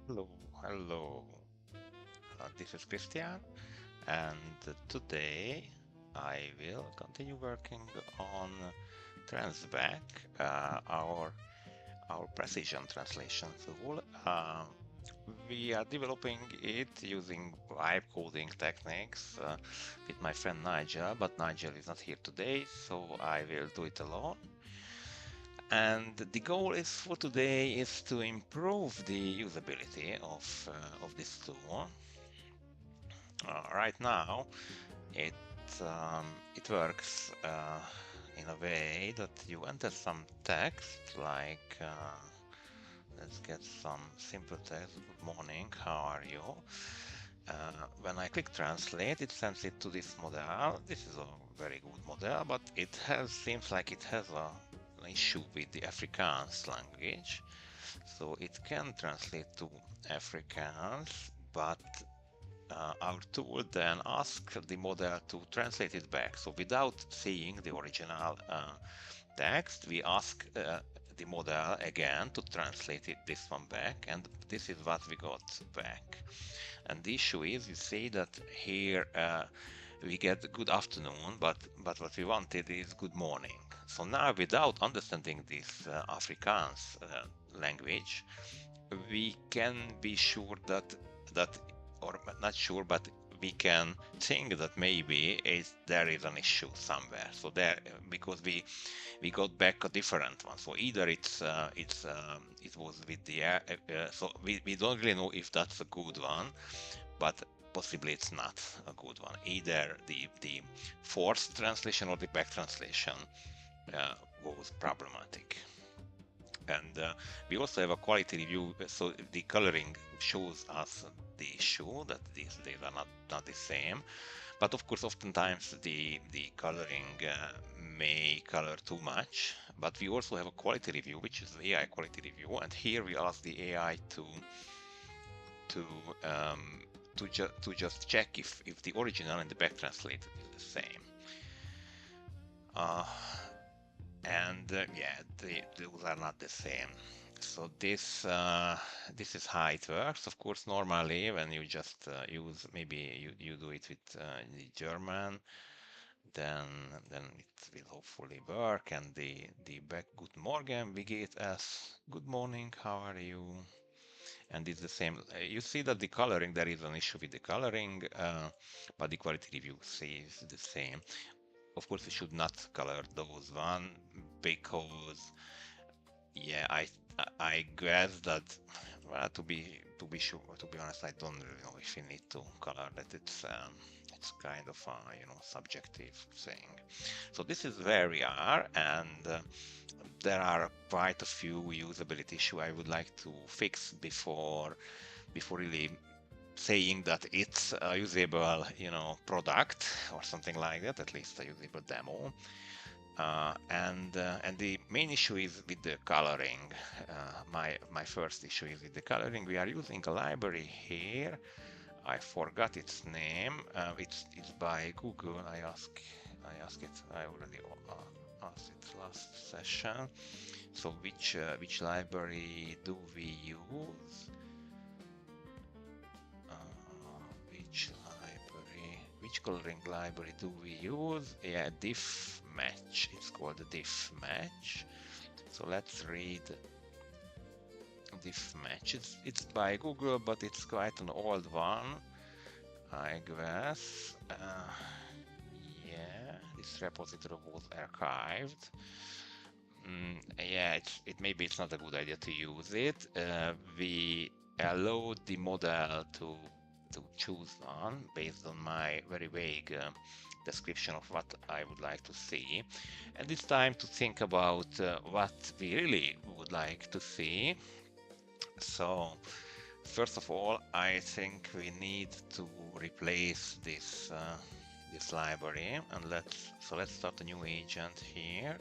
Hello, hello. This is Christian, and today I will continue working on Transback, our precision translation tool. We are developing it using vibe coding techniques with my friend Nigel, but Nigel is not here today, so I will do it alone. And the goal is for today is to improve the usability of this tool. Right now, it it works in a way that you enter some text like let's get some simple text. Good morning, how are you? When I click translate, it sends it to this model. This is a very good model, but it has seems like it has an issue with the Afrikaans language. So it can translate to Afrikaans, but our tool then asks the model to translate it back. So without seeing the original text, we ask the model again to translate this one back, and this is what we got back. And the issue is, you see that here we get good afternoon, but what we wanted is good morning. So now, without understanding this Afrikaans language, we can be sure that or not sure, but we can think that maybe there is an issue somewhere. So there, because we got back a different one. So either it was with the so we don't really know if that's a good one, but possibly it's not a good one. Either the forced translation or the back translation was problematic. And we also have a quality review, so the coloring shows us the issue that these are not the same. But of course, oftentimes the coloring may color too much. But we also have a quality review, which is the AI quality review, and here we ask the AI to just check if the original and the back translated is the same. And yeah, those are not the same. So this is how it works. Of course, normally when you just use, maybe you do it with the German, then it will hopefully work. And the back Guten Morgen, wie geht es? Good morning, how are you? And it's the same. You see that the coloring, there is an issue with the coloring, but the quality review says the same. Of course, we should not color those one because, yeah, I guess that, well, to be sure, to be honest, I don't really know if we need to color that. It's kind of a subjective thing. So this is where we are, and there are quite a few usability issues I would like to fix before really saying that it's a usable, product or something like that, at least a usable demo. And the main issue is with the coloring. My first issue is with the coloring. We are using a library here. I forgot its name. It's by Google. I asked it. I already asked it last session. So which library do we use? Which coloring library do we use? Yeah, diff match. It's called the diff match. So let's read diff match. It's by Google, but it's quite an old one, I guess. Yeah, this repository was archived. Yeah, maybe it's not a good idea to use it. We allowed the model to choose one based on my very vague description of what I would like to see. And it's time to think about what we really would like to see. So first of all, I think we need to replace this this library, and let's start a new agent here,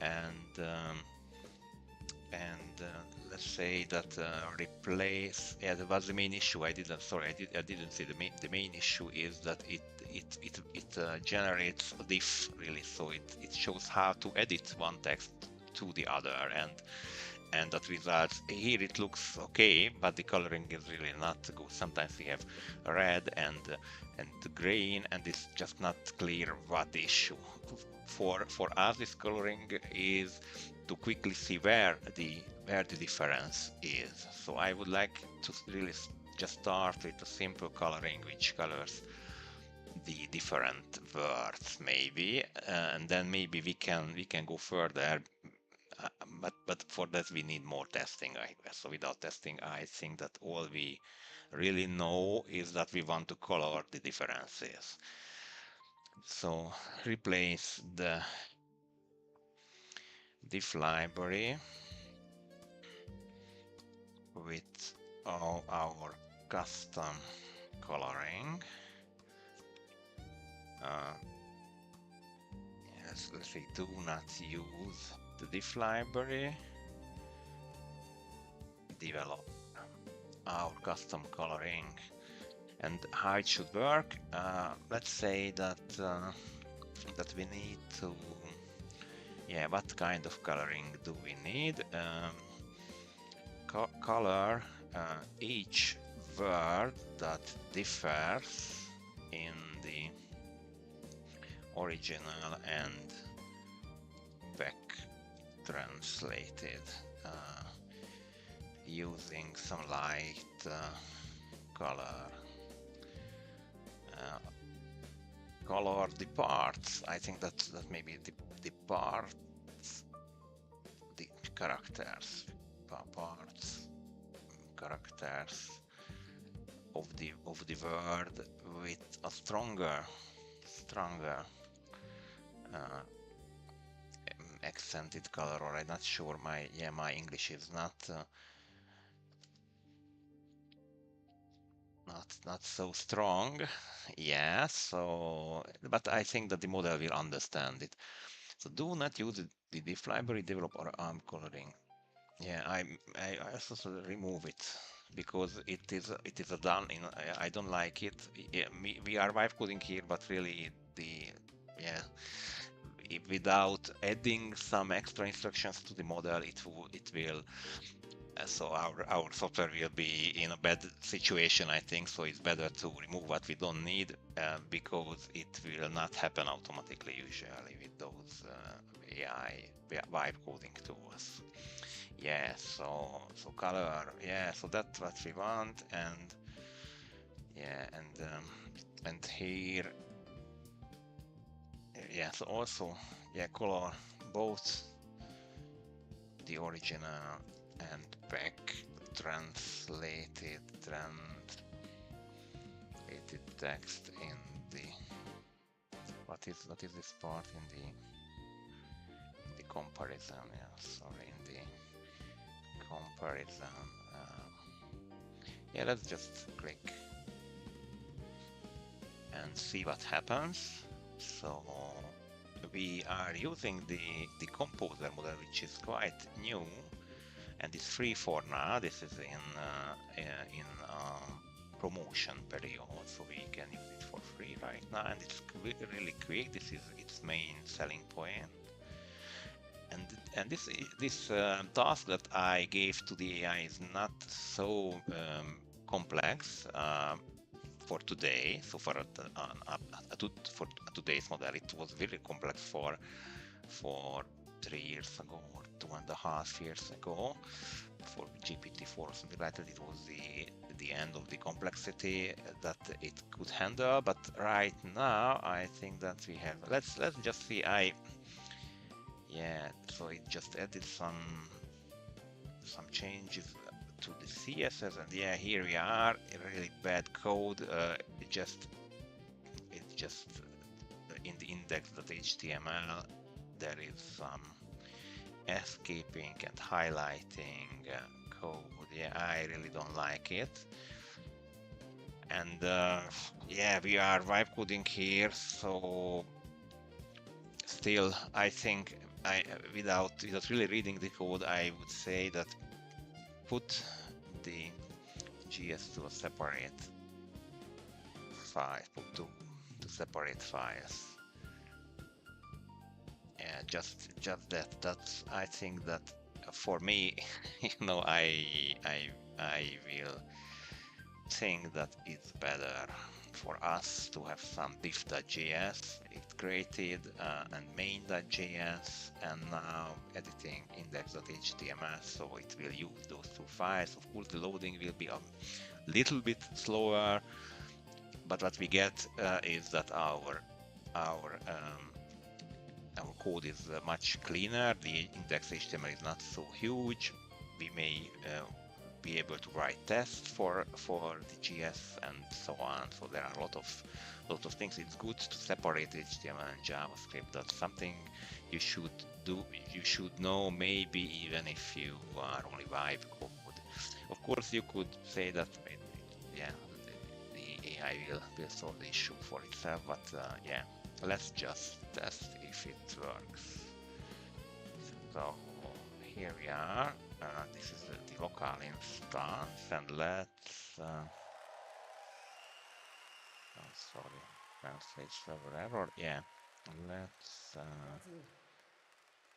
and let's say that replace. Yeah, that was the main issue. I didn't see the main issue is that it generates a diff really, so it shows how to edit one text to the other, and and that results here. It looks okay, but the coloring is really not good. Sometimes we have red and green, and it's just not clear what the issue. For us, this coloring is to quickly see where the difference is. So I would like to really just start with a simple coloring which colors the different words, maybe, and then maybe we can go further. But for that we need more testing, I guess. So without testing, I think that all we really know is that we want to color the differences. So replace the diff library with all our custom coloring. Yes, let's say do not use the diff library. Develop our custom coloring. And how it should work, let's say that that we need to, what kind of coloring do we need? Color each word that differs in the original and back translated using some light color. Color the parts. I think that maybe the parts, the characters of the word with a stronger accented color, or I'm not sure. My English is not so strong. Yeah, so but I think that the model will understand it. So do not use the diff library, develop or ARM coloring. Yeah, I also remove it because it is a done. I don't like it. Yeah, we are vibe coding here, but really without adding some extra instructions to the model, it will. So our software will be in a bad situation, I think. So it's better to remove what we don't need because it will not happen automatically usually with those AI vibe coding tools. Yeah, so color, yeah, so that's what we want, and yeah, and here, yeah, so also, yeah, color both the original and back translated text in the what is this part in the comparison? Yeah, sorry, in the comparison. Yeah, let's just click and see what happens. So we are using the composer model, which is quite new and it's free for now. This is in promotion period, so we can use it for free right now, and it's really quick. This is its main selling point. And this task that I gave to the AI is not so complex for today. So for today's model, it was very complex for 3 years ago or 2.5 years ago. For GPT-4 or something like that, it was the end of the complexity that it could handle. But right now, I think that we have. Let's just see. So it just added some changes to the CSS, and yeah, here we are. A really bad code. It just in the index.html there is some escaping and highlighting code. Yeah, I really don't like it. And yeah, we are vibe coding here, so still I think without really reading the code, I would say that put the GS to a separate file, put to separate files. Yeah, just that. That's, I think that for me, I will think that it's better for us to have some diff.js it created and main.js, and now editing index.html, so it will use those two files. Of course, the loading will be a little bit slower, but what we get is that our code is much cleaner. The index.html is not so huge. We may be able to write tests for the GS and so on. So there are a lot of things. It's good to separate HTML and JavaScript. That's something you should do. You should know, maybe even if you are only vibe code. Of course, you could say that, yeah, the AI will solve the issue for itself. But yeah, let's just test if it works. So here we are. This is the local instance, and let's oh, sorry, translate server error. Yeah, let's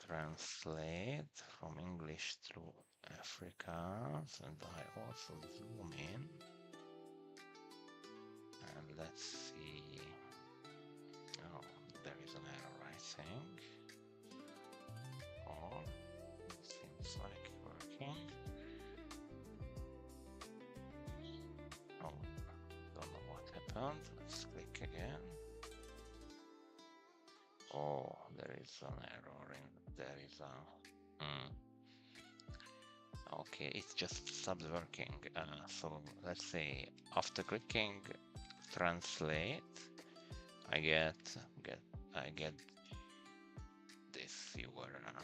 translate from English to Afrikaans, and I also zoom in, and let's see. Oh, there is an error, I think, or seems like working. Oh, don't know what happened. Let's click again. Oh, there is an error in there is a okay, it's just stopped working. So let's say after clicking translate, I get this URL.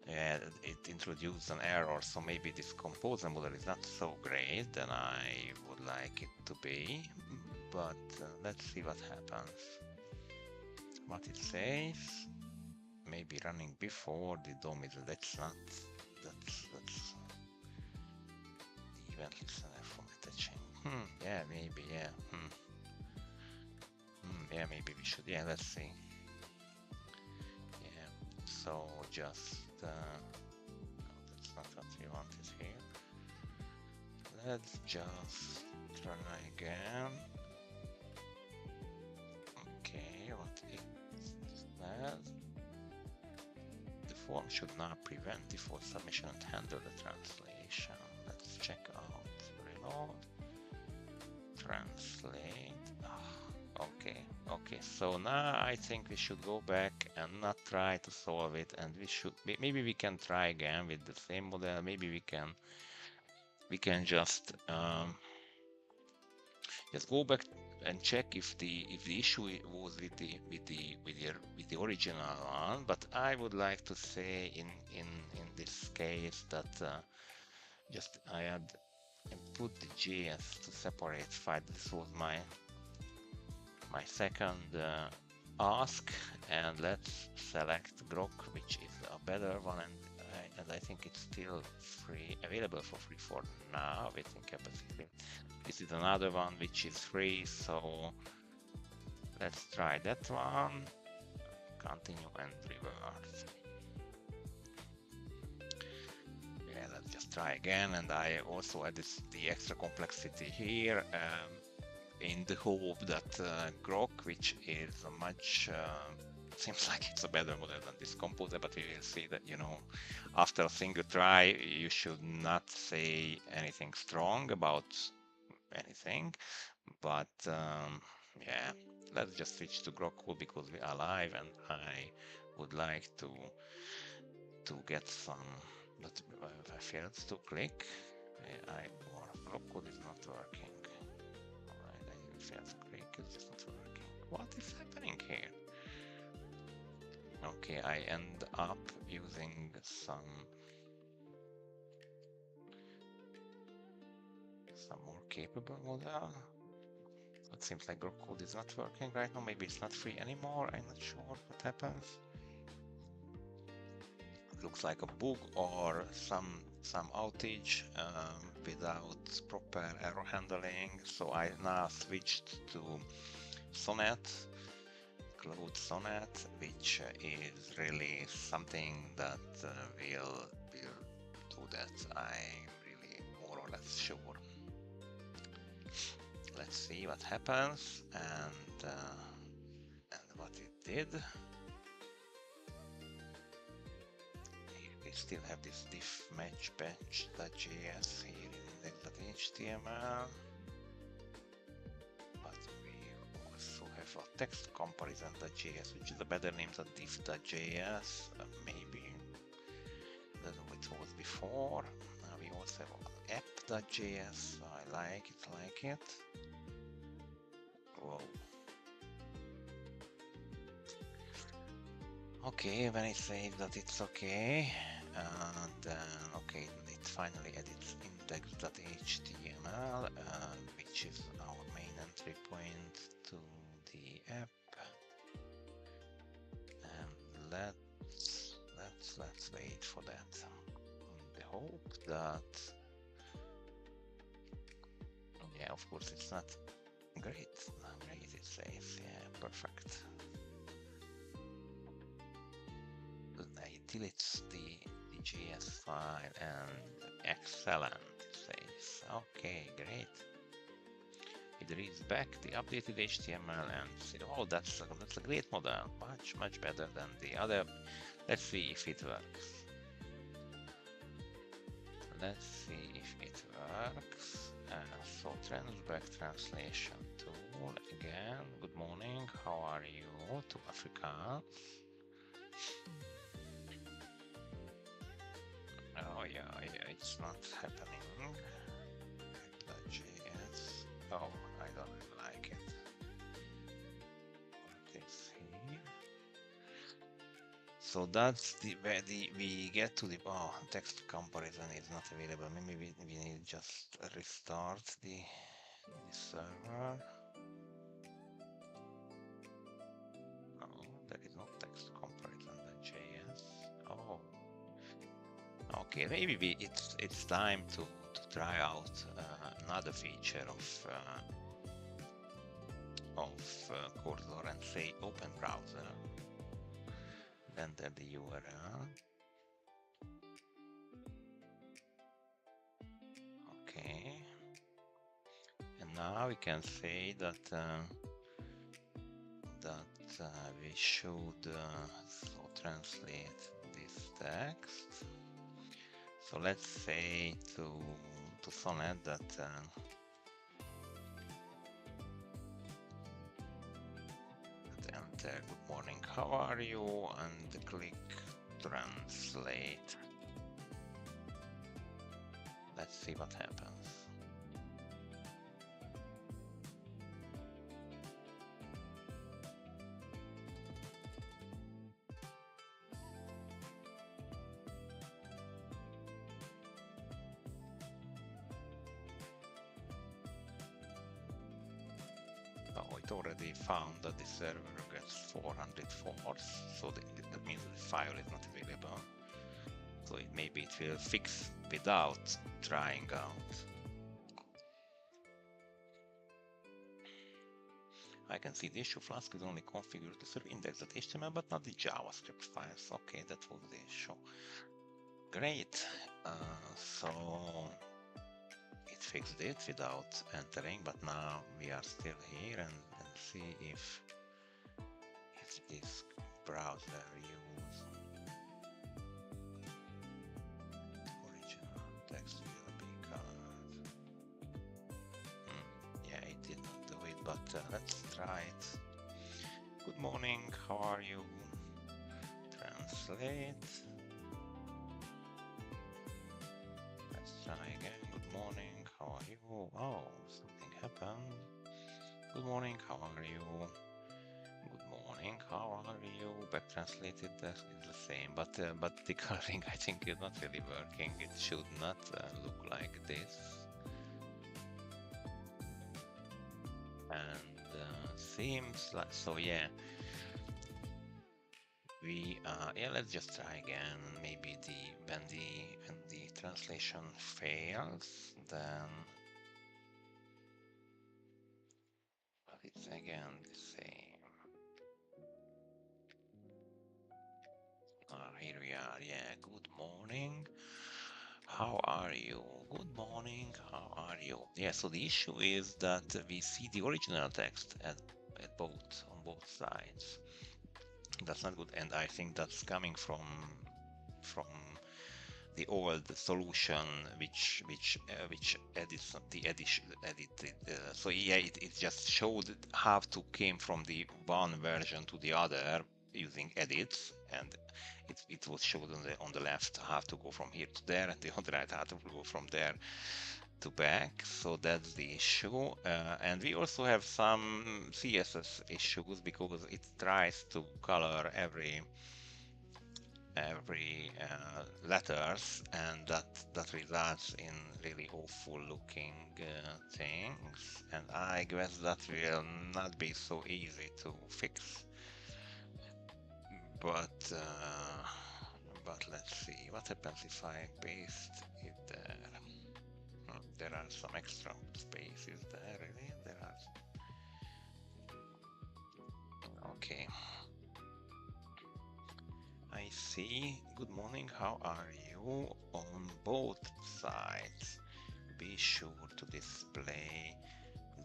Yeah, it introduced an error, so maybe this composer model is not so great than I would like it to be, but let's see what happens. What it says, maybe running before the DOM is, that's the event listener from attaching. Yeah, maybe, yeah. Yeah, maybe we should, yeah, let's see. Yeah, so just, no, that's not what we wanted here. Let's just try again. Okay, what it says. The form should not prevent default submission and handle the translation. Let's check out reload. Translate. Okay, so now I think we should go back and not try to solve it, and we should maybe we can try again with the same model. Maybe we can just go back and check if the issue was with the original one. But I would like to say in this case that just I had input the JS to separate file. This was my second ask, and let's select Grok, which is a better one, and I think it's still free, available for free for now within capacity. This is another one which is free, so let's try that one. Continue and reverse. Yeah, let's just try again, and I also added the extra complexity here. In the hope that Grok, which is a much, seems like it's a better model than this composer, but we will see that, after a single try, you should not say anything strong about anything. But yeah, let's just switch to Grok because we are live, and I would like to get some, but I failed to click. Grok code is not working. Fails click, it's just not working. What is happening here? Okay, I end up using some more capable model. It seems like Grok code is not working right now. Maybe it's not free anymore. I'm not sure what happens. It looks like a bug or some outage without proper error handling. So I now switched to Sonnet include Sonnet, which is really something that will do that. I'm really more or less sure. Let's see what happens and what it did. Here we still have this diff match patch.js here in index.html. But we also have a text comparison.js, which is a better name than diff.js, maybe. That's what it was before. Now we also have app.js. I like it. Whoa. Okay, when it says that it's okay, then okay, it finally edits index.html, which is our main entry point to the app. And let's wait for that. The hope that, yeah, of course it's not great. Great, it says, yeah, perfect. It deletes the JS file and excellent, it says. Okay, great. It reads back the updated HTML and says, oh, that's a great model, much better than the other. Let's see if it works. Let's see if it works. So back translation tool again. Good morning, how are you? To Afrikaans. Oh yeah, it's not happening. JS. Oh, I don't really like it. What is here? So that's where we get to the text comparison is not available. Maybe we need just restart the server. No, there is no text comparison.js. Oh. Okay, maybe it's time to try out another feature of Cursor and say open browser, then enter the URL. Okay, and now we can say that we should translate this text. So let's say to Sonnet that enter good morning, how are you, and click translate. Let's see what happens. Oh, it already found that the server gets 404, so that means the file is not available. So maybe it will fix without trying out. I can see the issue Flask is only configured to serve index.html, but not the JavaScript files. Okay, that was the issue. Great. So it fixed it without entering, but now we are still here and see if this browser use original text will be colored. Yeah, it did not do it, but let's try it. Good morning, how are you? Translate. Let's try again. Good morning, how are you? Oh, something happened. Good morning, how are you? Good morning, how are you? Back translated is the same, but the coloring I think is not really working. It should not look like this. And seems like so. Yeah, we yeah. Let's just try again. Maybe when the translation fails, then it's again the same. Here we are. Yeah, good morning. How are you? Good morning. How are you? Yeah, so the issue is that we see the original text at both on both sides. That's not good, and I think that's coming from the old solution which edits the edited. So yeah, it just showed how to came from the one version to the other using edits, and it was showed on the left how to go from here to there, and the on the right how to go from there to back. So that's the issue, and we also have some CSS issues because it tries to color every letters, and that results in really awful looking things, and I guess that will not be so easy to fix, but let's see what happens if I paste it there. There are some extra spaces there, really. There are. Okay, I see. Good morning, how are you? On both sides, be sure to display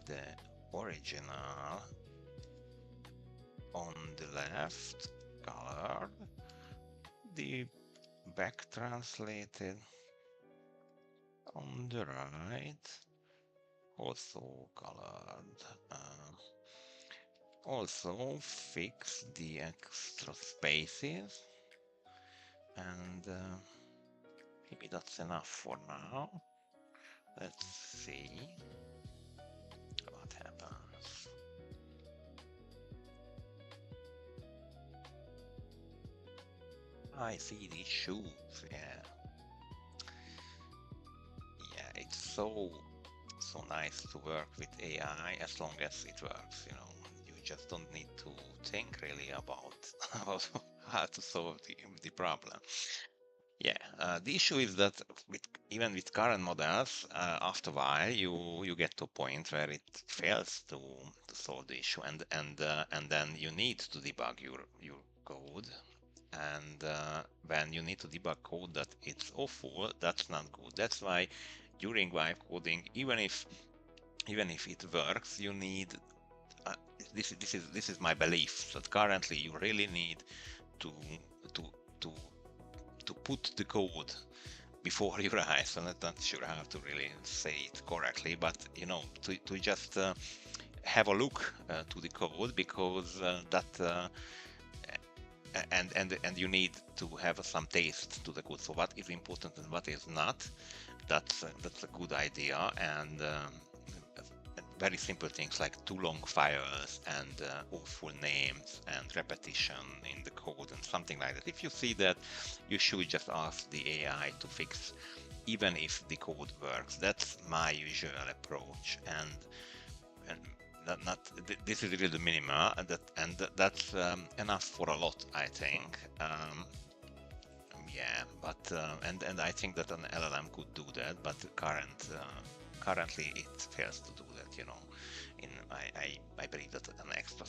the original on the left colored, the back translated on the right also colored. Also fix the extra spaces, and maybe that's enough for now. Let's see what happens. I see these shoes, yeah. Yeah, it's so nice to work with AI as long as it works, you know. You just don't need to think really about how to solve the problem. Yeah, the issue is that even with current models, after a while you get to a point where it fails to solve the issue, and then you need to debug your code, and when you need to debug code that it's awful, that's not good. That's why during live coding, even if it works, you need this is my belief that currently you really need to to to to put the code before your eyes. I'm not sure how to really say it correctly, but you know, to just have a look to the code, because and you need to have some taste to the code. So what is important and what is not, that's a good idea. And very simple things like too long files and awful names and repetition in the code and something like that. If you see that, you should just ask the AI to fix, even if the code works. That's my usual approach, and this is really the minima, and that's enough for a lot, I think. Yeah, but and I think that an LLM could do that, but currently it fails to do that, you know. I believe that an extra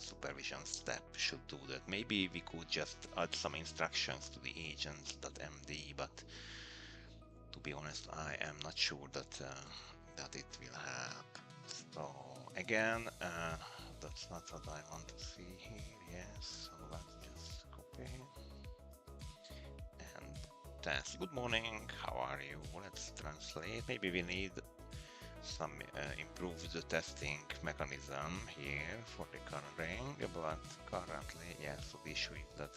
supervision step should do that. Maybe we could just add some instructions to the agents.md, but to be honest, I am not sure that it will help. So again, that's not what I want to see here. Yes, so let's just copy and test. Good morning, how are you? Let's translate. Maybe we need some improved testing mechanism here for the coloring, but currently, yes, so the issue is that,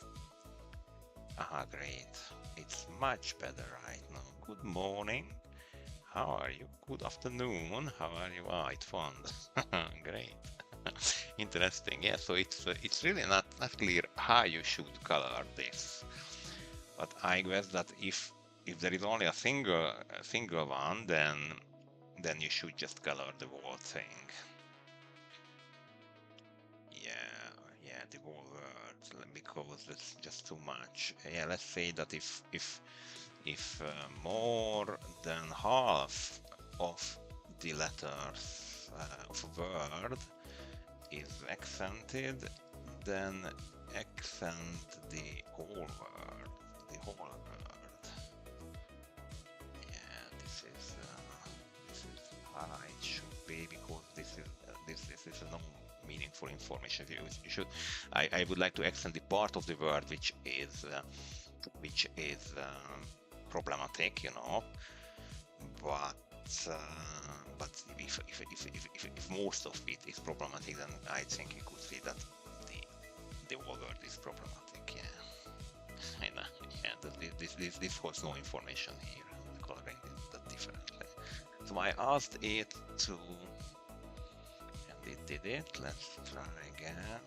great, it's much better right now. Good morning, how are you? Good afternoon, how are you? It found. Great. Interesting. Yeah, so it's really not clear how you should color this, but I guess that if there is only a single one, then you should just color the whole thing. Yeah, the whole word, because it's just too much. Yeah, let's say that if more than half of the letters of a word is accented, then accent the whole word. The whole word. Yeah, this is how it should be, because this is no meaningful information. You should. I would like to accent the part of the word which is problematic, you know. But if most of it is problematic, then I think you could see that the whole word is problematic. Yeah, and, yeah. This holds no information here. The coloring is that differently. So I asked it to, and it did it. Let's try again.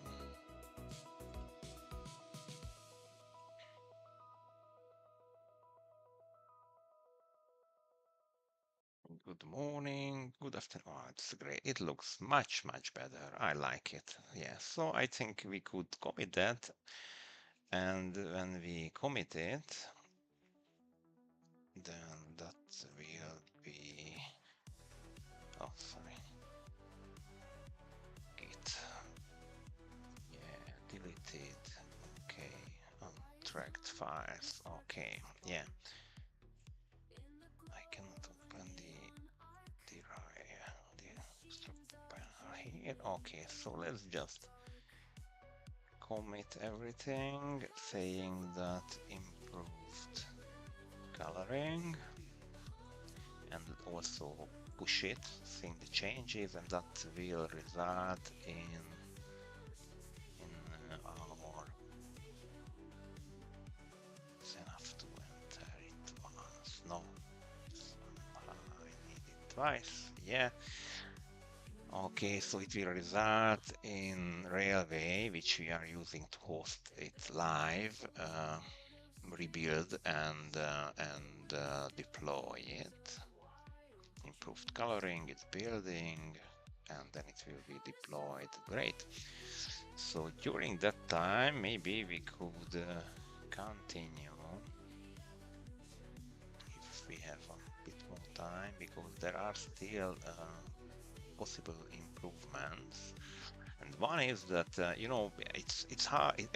Good morning, good afternoon. Oh, it's great. It looks much, much better. I like it. Yeah, so I think we could commit that. And when we commit it, then that will be, oh, sorry, git, yeah, deleted, okay, untracked files, okay, yeah. I cannot open the here. Okay, so let's just commit everything, saying that improved coloring, and also push it, seeing the changes, and that will result in our, it's enough to enter it once. No, I need it twice. Yeah. Okay, so it will result in Railway, which we are using to host it live, rebuild and deploy it. Improved coloring, it's building, and then it will be deployed. Great. So during that time, maybe we could continue if we have a bit more time, because there are still possible improvements. And one is that you know, it's hard.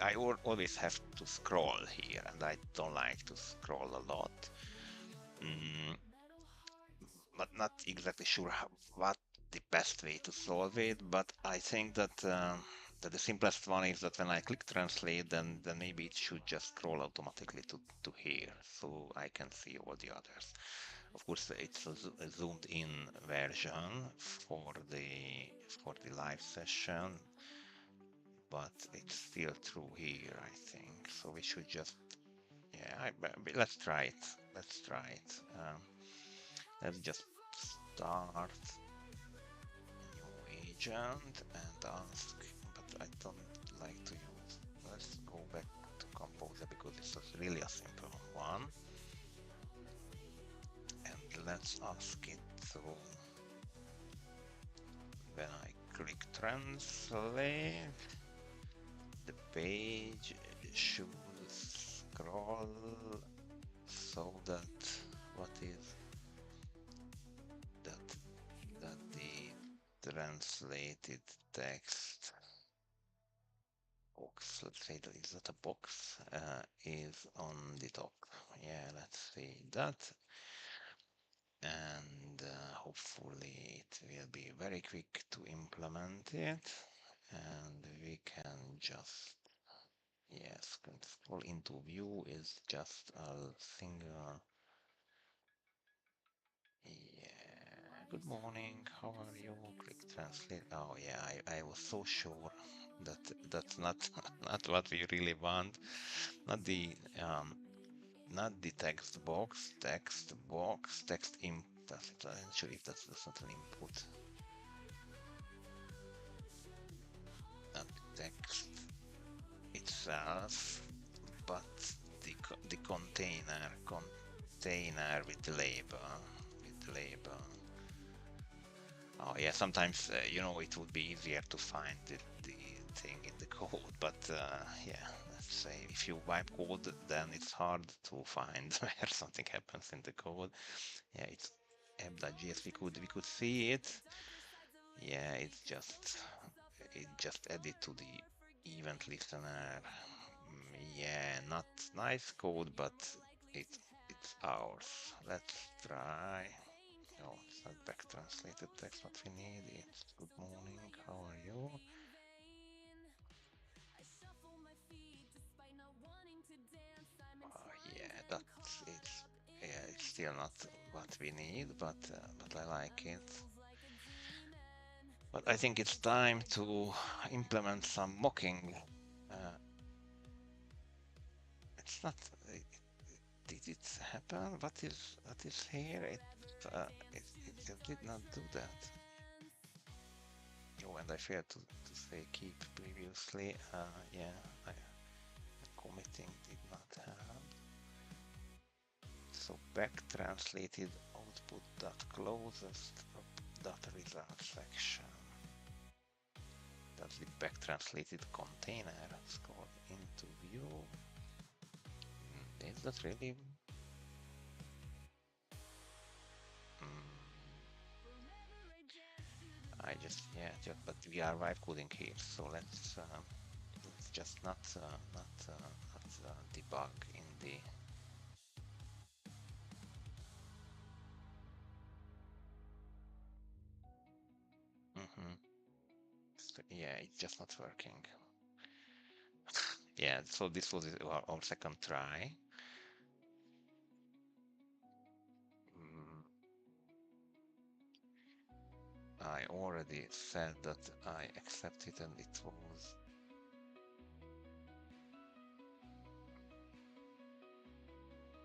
I always have to scroll here, and I don't like to scroll a lot. But not exactly sure what the best way to solve it. But I think that that the simplest one is that when I click translate, then maybe it should just scroll automatically to here, so I can see all the others. Of course, it's a zoomed in version for the live session, but it's still true here, I think. So we should just, yeah, let's try it. Let's try it. Let's just start new agent and ask, but I don't like to use. Let's go back to Composer because this is really a simple one. And let's ask it. So when I click translate, the page should scroll so that what is that the translated text box, let's say that is that a box is on the top. Yeah, let's see that, and hopefully it will be very quick to implement it, and we can just, yes, scroll into view is just a single. Yeah, good morning, how are you? Click translate. Oh yeah, I was so sure that that's not not what we really want. Not the text box, text input. I'm not sure if that's not an input. Not the text itself, but the container with the label. Oh yeah, sometimes you know, it would be easier to find the thing in the code, but yeah, let's say if you wipe code, then it's hard to find where something happens in the code. Yeah, it's app.js. We could see it. Yeah, it just added to the Event listener. Yeah, not nice code, but it's ours. Let's try. Oh, it's not back translated text what we need. It's good morning, how are you? Yeah, it's still not what we need, but I like it. But I think it's time to implement some mocking. It's not. Did it happen? What is here? It did not do that. Oh, and I failed to say keep previously. Yeah, committing did not have. So back translated output dot closest dot result section. That's the back translated container. It's called into view. Is that really? But we are vibe coding here, so let's just not debug in the. So, yeah, it's just not working. Yeah, so this was our second try. I already said that I accepted and it was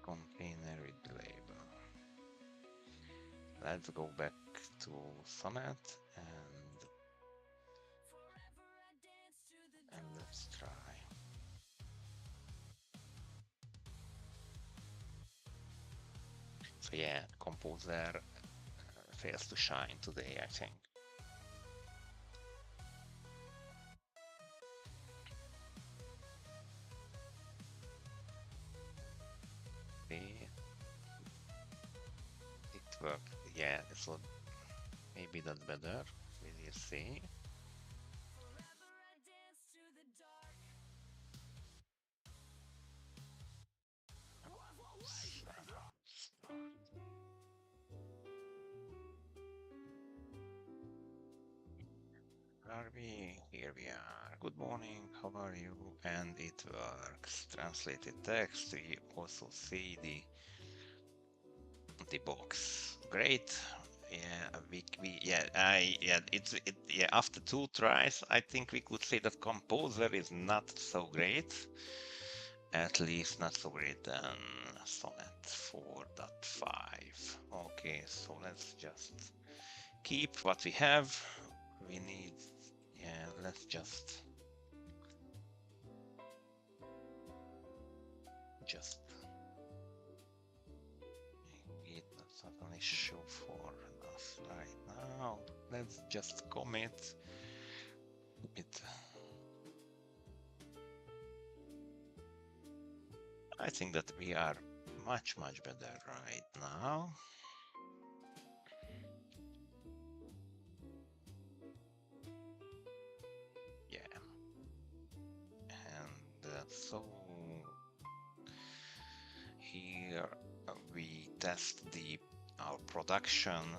container with label. Let's go back to Sonnet and let's try. So yeah, Composer fails to shine today, I think. It worked. Yeah, so maybe that's better. We'll see. Are we? Here we are. Good morning, how are you? And it works. Translated text. We also see the box. Great. After 2 tries, I think we could say that Composer is not so great. At least not so great than Sonnet 4.5. Okay, so let's just keep what we have. We need, yeah, let's just it's not an issue for us right now. Let's just commit it. I think that we are much better right now. Yeah, and so here we test our production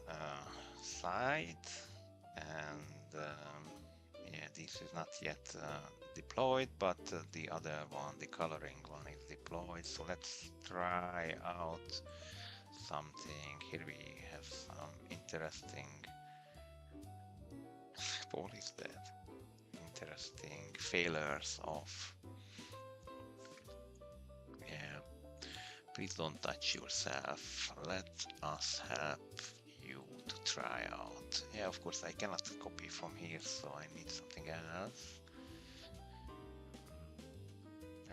site, and yeah, this is not yet deployed, but the other one, the coloring one, is deployed. So let's try out something. Here we have some interesting. Paul is dead. Interesting failures of. Yeah. Please don't touch yourself. Let us help you to try out. Yeah, of course I cannot copy from here, so I need something else.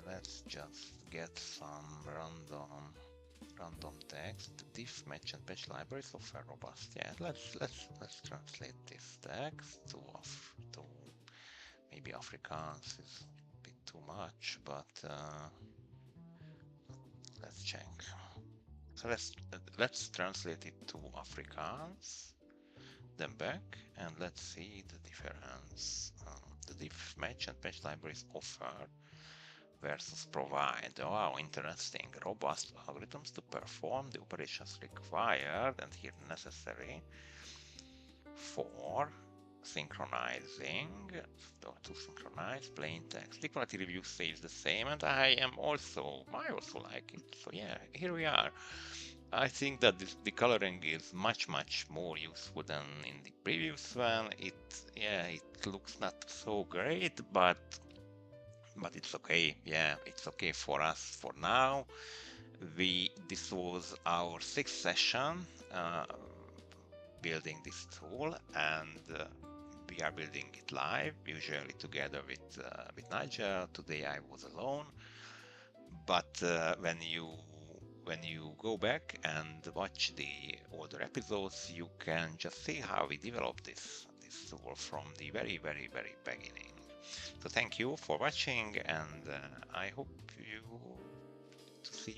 Let's just get some random text. Diff match and patch library software robust. Yeah, let's translate this text to maybe Afrikaans is a bit too much, but let's check. So let's translate it to Afrikaans, then back, and let's see the difference. the diff match and patch libraries offer versus provide. Wow, interesting. Robust algorithms to perform the operations required and here necessary for synchronizing, to synchronize plain text. The quality review says the same, and I also like it. So yeah, here we are. I think that the coloring is much more useful than in the previous one. It looks not so great, but it's okay. Yeah, it's okay for us for now. This was our 6th session building this tool, and we are building it live, usually together with Nigel. Today I was alone, but when you go back and watch the older episodes, you can just see how we developed this tool from the very beginning. So thank you for watching, and I hope to see